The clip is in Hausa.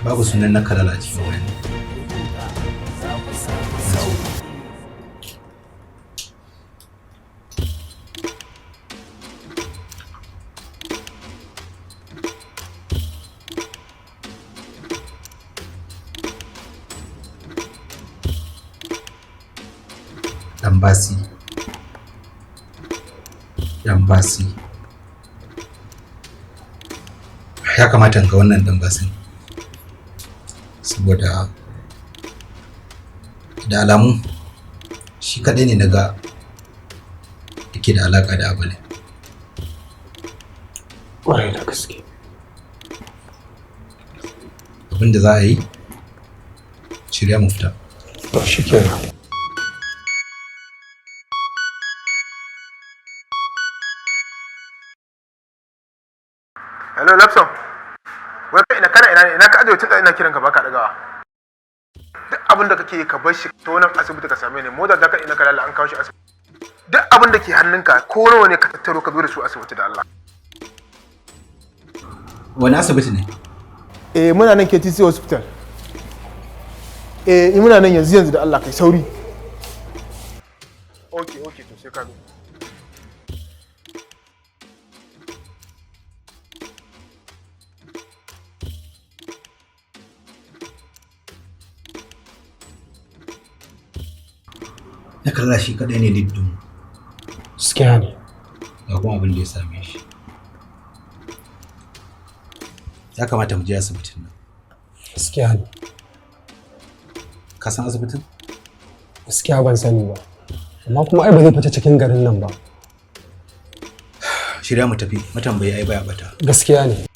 babu sunan na kalala a cikin wani. Yambasi ya kamata ga wannan dambasin saboda da alamu shi kadai ne naga yake da alaka da abale. Ƙwarai da gaske. Abinda za a yi shirya mu fita. To shi kenan. Hello Lapson. Wai kai ina ka ajiye tun ina kiran ka baka dagawa. Duk abin da kake ka bar shi ta wannan asibiti ka same ni. Motar da ka ina kalala an kawo shi asibiti. Duk abin da ke hannunka ko nawa ne ka tattaro ka zo da su asibiti da Allah. Wani asibiti ne? Muna nan KTC hospital. Muna nan yanzu da Allah kai sauri. Okay to sai ka zo. Na kalla shi kadai ne diddin. Gaskiya ne. Ga kuma abin da ya same shi. Ya kamata mu je asibitin nan. Gaskiya ne. Ka san asibitin? Gaskiya ban sani ba. Amma kuma ai ba zai fita cikin garin nan ba. Shirya mu tafi, matambayi ai baya bata. Gaskiya ne.